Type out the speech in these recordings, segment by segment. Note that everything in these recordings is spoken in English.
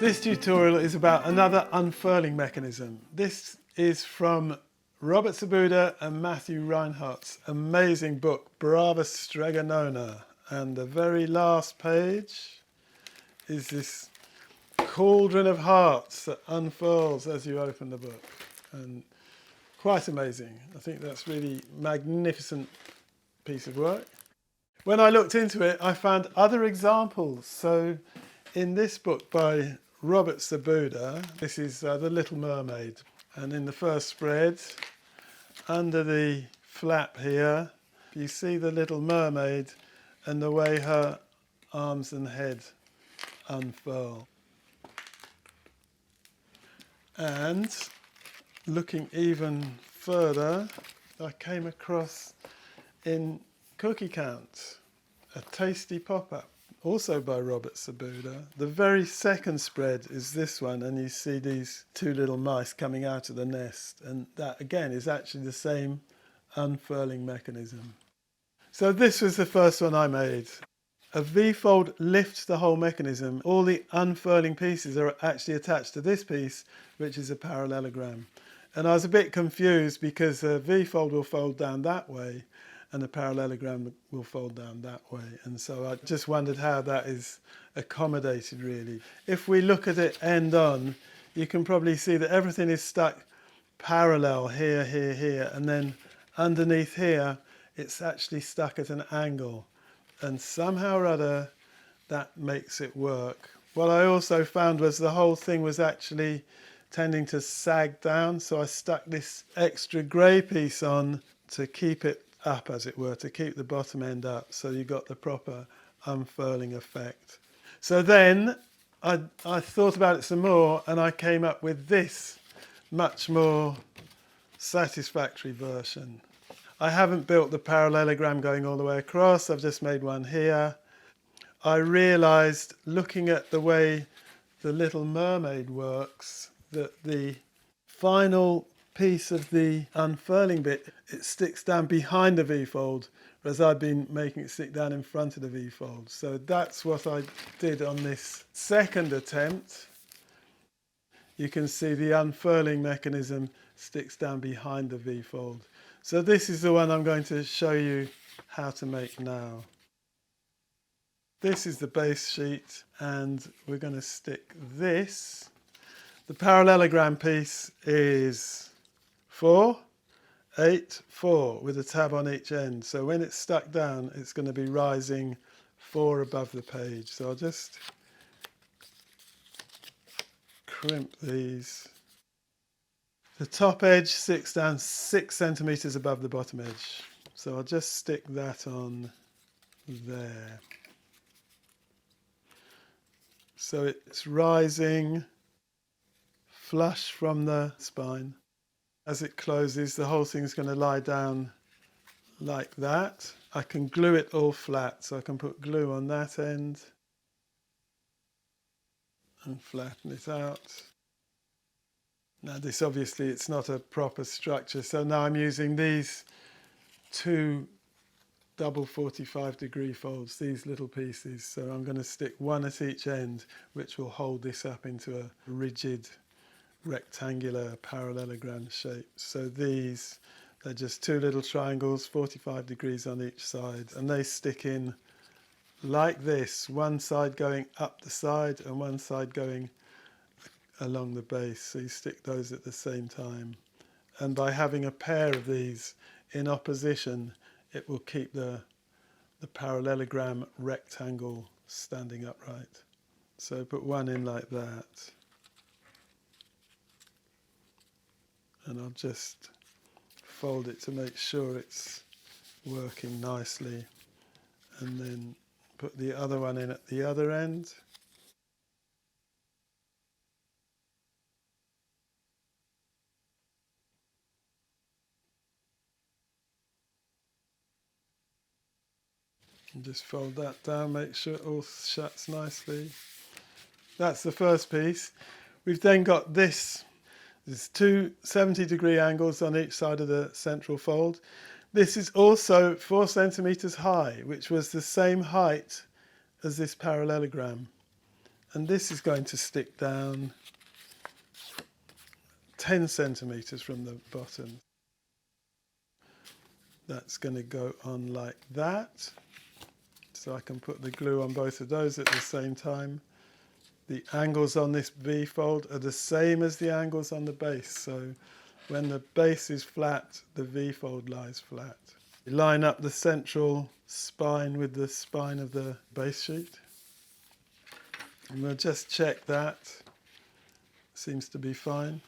This tutorial is about another unfurling mechanism. This is from Robert Sabuda and Matthew Reinhardt's amazing book, Bravus Stregonona. And the very last page is this cauldron of hearts that unfurls as you open the book. And quite amazing. I think that's really magnificent piece of work. When I looked into it, I found other examples. So in this book by Robert Sabuda, this is The Little Mermaid. And in the first spread, under the flap here, you see the Little Mermaid and the way her arms and head unfurl. And looking even further, I came across in Cookie Count, a tasty pop-up, also by Robert Sabuda. The very second spread is this one, and you see these two little mice coming out of the nest, and that again is actually the same unfurling mechanism. So this was the first one I made. A V-fold lifts the whole mechanism. All the unfurling pieces are actually attached to this piece, which is a parallelogram. And I was a bit confused because a V-fold will fold down that way and a parallelogram will fold down that way. And so I just wondered how that is accommodated really. If we look at it end on, you can probably see that everything is stuck parallel here, here, here, and then underneath here, it's actually stuck at an angle. And somehow or other, that makes it work. What I also found was the whole thing was actually tending to sag down, so I stuck this extra grey piece on to keep it up, as it were, to keep the bottom end up, so you got the proper unfurling effect. So then I thought about it some more, and I came up with this much more satisfactory version. I haven't built the parallelogram going all the way across, I've just made one here. I realised, looking at the way the Little Mermaid works, that the final piece of the unfurling bit, it sticks down behind the V-fold, whereas I've been making it stick down in front of the V-fold. So that's what I did on this second attempt. You can see the unfurling mechanism sticks down behind the V-fold. So this is the one I'm going to show you how to make now. This is the base sheet, and we're going to stick this. The parallelogram piece is 4, 8, 4 with a tab on each end. So when it's stuck down, it's going to be rising 4 above the page. So I'll just crimp these. The top edge sticks down 6 centimeters above the bottom edge. So I'll just stick that on there. So it's rising flush from the spine. As it closes, the whole thing's going to lie down like that. I can glue it all flat, so I can put glue on that end and flatten it out. Now this obviously, it's not a proper structure, so now I'm using these two double 45-degree folds, these little pieces. So I'm going to stick one at each end, which will hold this up into a rigid rectangular parallelogram shape. So these, they're just two little triangles, 45 degrees on each side, and they stick in like this, one side going up the side and one side going along the base. So you stick those at the same time, and by having a pair of these in opposition, it will keep the parallelogram rectangle standing upright. So put one in like that, and I'll just fold it to make sure it's working nicely, and then put the other one in at the other end. And just fold that down, make sure it all shuts nicely. That's the first piece. We've then got this. There's two 70-degree angles on each side of the central fold. This is also 4 centimeters high, which was the same height as this parallelogram. And this is going to stick down 10 centimeters from the bottom. That's going to go on like that. So I can put the glue on both of those at the same time. The angles on this V-fold are the same as the angles on the base. So when the base is flat, the V-fold lies flat. Line up the central spine with the spine of the base sheet. And we'll just check that. Seems to be fine.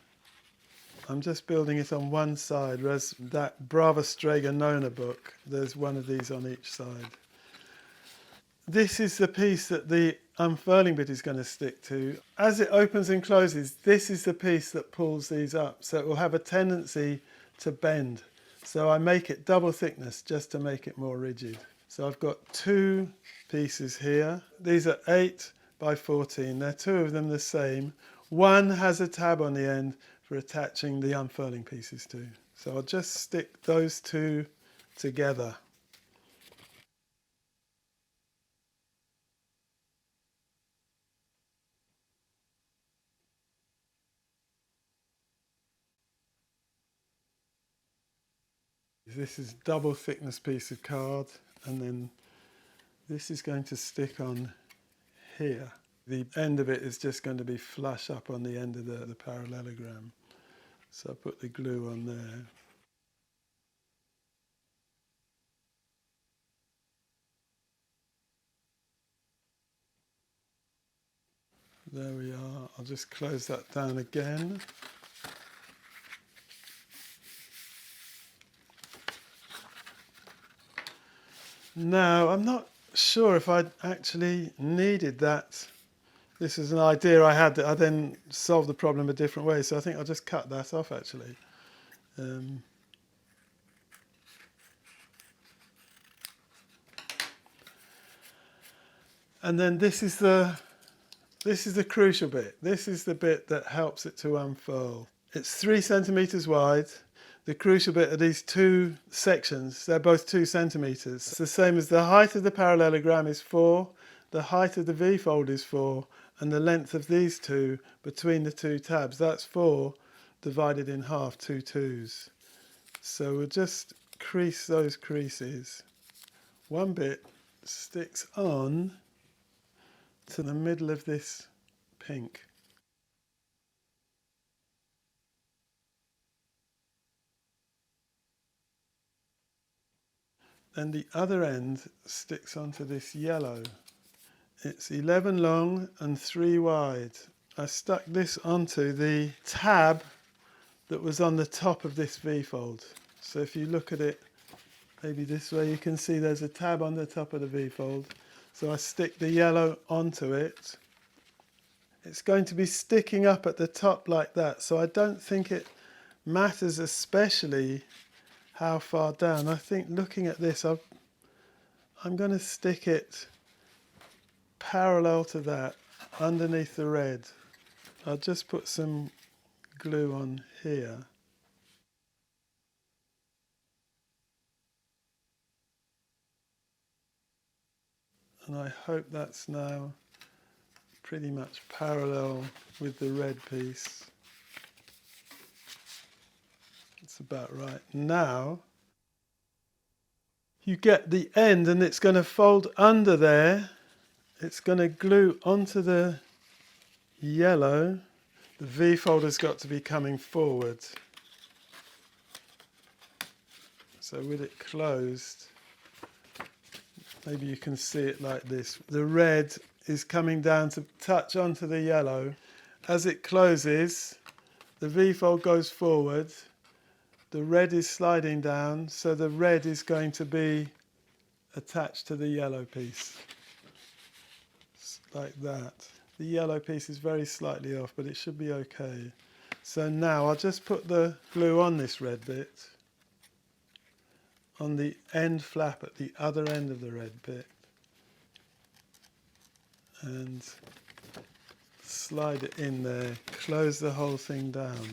I'm just building it on one side, whereas that Brava Strega Nona book, there's one of these on each side. This is the piece that the unfurling bit is going to stick to. As it opens and closes, this is the piece that pulls these up. So it will have a tendency to bend. So I make it double thickness just to make it more rigid. So I've got two pieces here. These are 8 by 14. They're two of them the same. One has a tab on the end for attaching the unfurling pieces to. So I'll just stick those two together. This is double thickness piece of card, and then this is going to stick on here. The end of it is just going to be flush up on the end of the parallelogram. So I put the glue on there. There we are. I'll just close that down again. Now, I'm not sure if I actually needed that. This is an idea I had that I then solved the problem a different way, so I think I'll just cut that off actually. And then this is the crucial bit. This is the bit that helps it to unfurl. It's 3 centimeters wide. The crucial bit are these two sections. They're both 2 centimeters. It's the same as the height of the parallelogram is 4, the height of the V-fold is 4, and the length of these two between the two tabs, that's 4 divided in half, 2 2s. So we'll just crease those creases. One bit sticks on to the middle of this pink. And the other end sticks onto this yellow. It's 11 long and 3 wide. I stuck this onto the tab that was on the top of this V-fold. So if you look at it maybe this way, you can see there's a tab on the top of the V-fold. So I stick the yellow onto it. It's going to be sticking up at the top like that, so I don't think it matters especially how far down. I think looking at this, I'm going to stick it parallel to that, underneath the red. I'll just put some glue on here. And I hope that's now pretty much parallel with the red piece. It's about right. Now you get the end and it's going to fold under there. It's going to glue onto the yellow. The V-fold has got to be coming forward. So with it closed, maybe you can see it like this. The red is coming down to touch onto the yellow. As it closes, the V-fold goes forward. The red is sliding down, so the red is going to be attached to the yellow piece. Like that. The yellow piece is very slightly off, but it should be okay. So now I'll just put the glue on this red bit, on the end flap at the other end of the red bit, and slide it in there, close the whole thing down,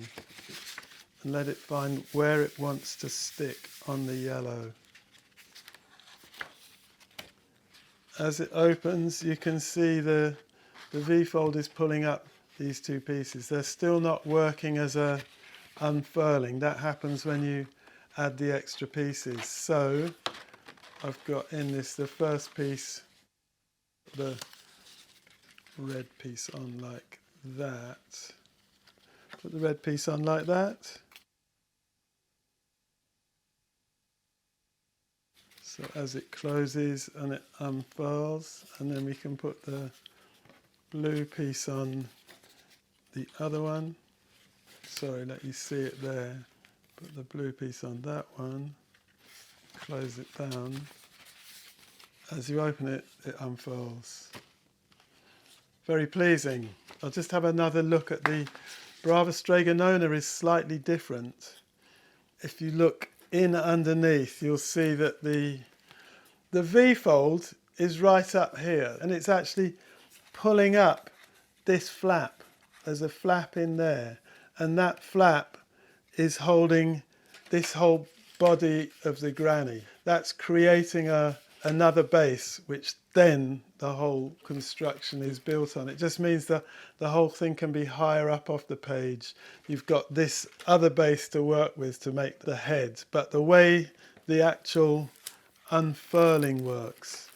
and let it find where it wants to stick on the yellow. As it opens, you can see the the V-fold is pulling up these two pieces. They're still not working as a unfurling. That happens when you add the extra pieces. So I've got in this the first piece, the red piece on like that. Put the red piece on like that. So as it closes and it unfurls, and then we can put the blue piece on the other one. Sorry, let you see it there. Put the blue piece on that one. Close it down. As you open it, it unfurls. Very pleasing. I'll just have another look at the Brava Stregonona is slightly different. If you look in underneath, you'll see that the V-fold is right up here, and it's actually pulling up this flap. There's a flap in there, and that flap is holding this whole body of the granny. That's creating another base, which then the whole construction is built on. It just means that the whole thing can be higher up off the page. You've got this other base to work with to make the head, but the way the actual unfurling works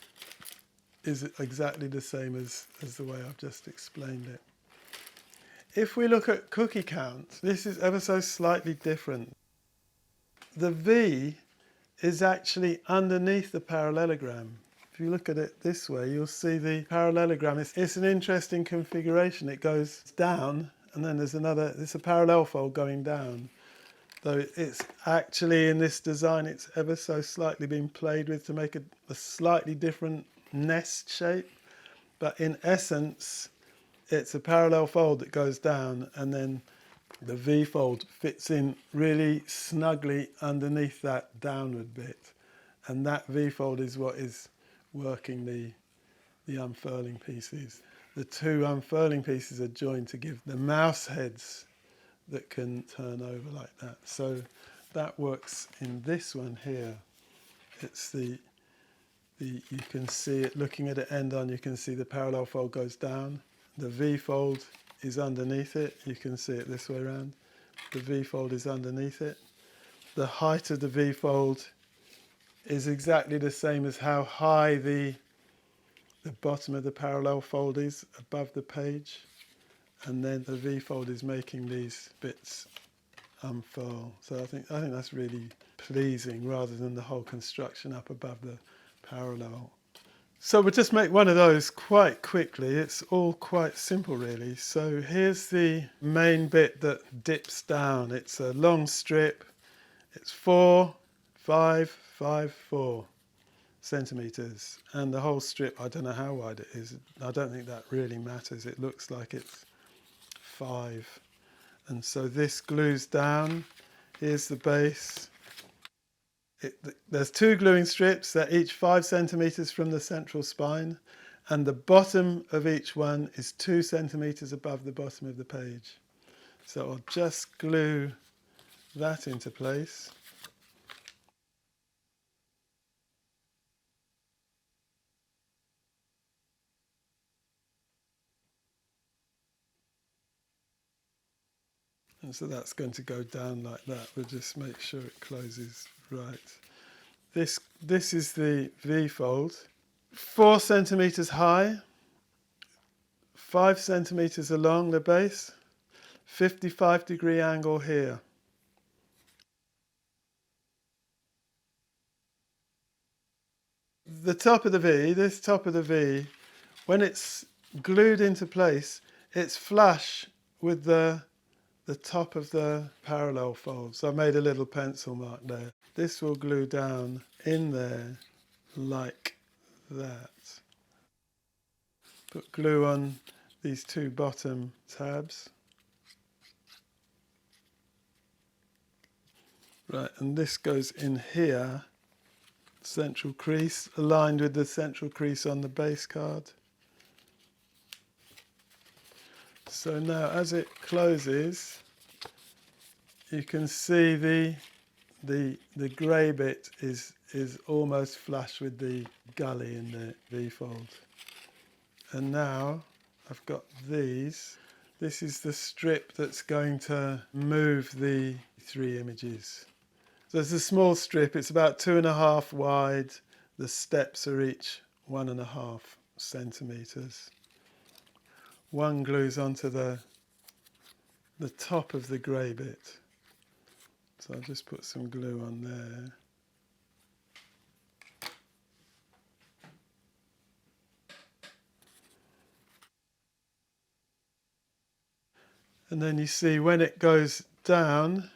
is exactly the same as the way I've just explained it. If we look at cookie count, this is ever so slightly different. The V is actually underneath the parallelogram. If you look at it this way, you'll see the parallelogram. It's an interesting configuration. It goes down, and then there's a parallel fold going down. Though it's actually, in this design, it's ever so slightly been played with to make a slightly different nest shape. But in essence, it's a parallel fold that goes down, and then the V-fold fits in really snugly underneath that downward bit. And that V-fold is what is working the unfurling pieces. The two unfurling pieces are joined to give the mouse heads that can turn over like that. So that works in this one here. It's you can see it looking at it end on, you can see the parallel fold goes down. The V-fold is underneath it. You can see it this way around. The V-fold is underneath it. The height of the V-fold is exactly the same as how high the bottom of the parallel fold is above the page. And then the V-fold is making these bits unfurl. So I think that's really pleasing, rather than the whole construction up above the parallel. So we'll just make one of those quite quickly. It's all quite simple, really. So here's the main bit that dips down. It's a long strip. It's 4, 5, 5, 4 centimetres. And the whole strip, I don't know how wide it is. I don't think that really matters. It looks like it's 5. And so this glues down. Here's the base. There's 2 gluing strips. They're each 5 centimetres from the central spine, and the bottom of each one is 2 centimetres above the bottom of the page. So I'll just glue that into place. And so that's going to go down like that. We'll just make sure it closes right. This is the V-fold. 4 centimetres high, 5 centimetres along the base, 55-degree angle here. The top of the V, this top of the V, when it's glued into place, it's flush with the top of the parallel fold. So I made a little pencil mark there. This will glue down in there like that. Put glue on these 2 bottom tabs. Right, and this goes in here, central crease, aligned with the central crease on the base card. So now as it closes, you can see the grey bit is almost flush with the gully in the V-fold. And now I've got these. This is the strip that's going to move the 3 images. So there's a small strip, it's about 2.5 wide. The steps are each 1.5 centimetres. One glues onto the top of the grey bit. So I'll just put some glue on there. And then you see when it goes down,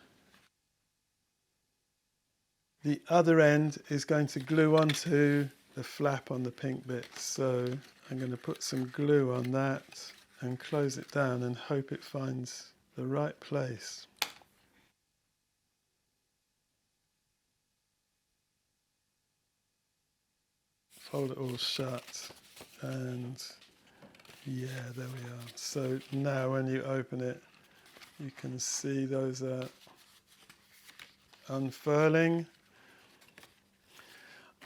the other end is going to glue onto the flap on the pink bit. So I'm going to put some glue on that and close it down and hope it finds the right place. Fold it all shut, and yeah, there we are. So now when you open it, you can see those are unfurling.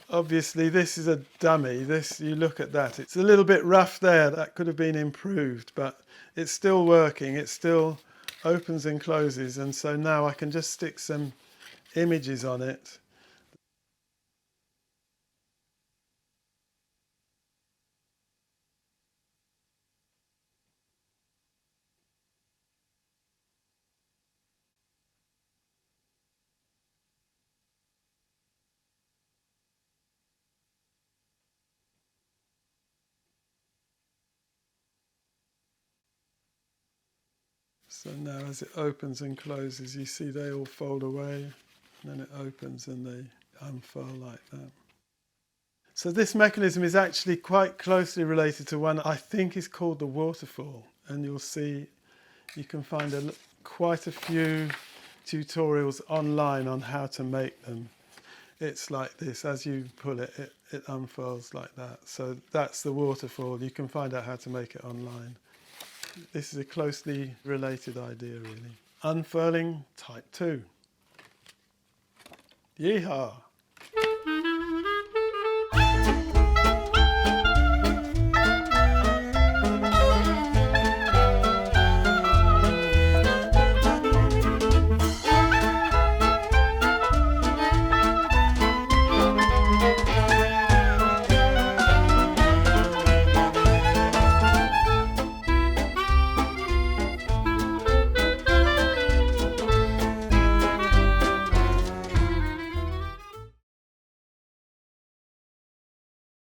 Obviously this is a dummy. This, you look at that, it's a little bit rough there. That could have been improved, but it's still working. It still opens and closes, and so now I can just stick some images on it. So now as it opens and closes, you see they all fold away, and then it opens and they unfurl like that. So this mechanism is actually quite closely related to one I think is called the waterfall, and you'll see you can find quite a few tutorials online on how to make them. It's like this, as you pull it, it unfurls like that. So that's the waterfall. You can find out how to make it online. This is a closely related idea, really. Unfurling type 2. Yeehaw!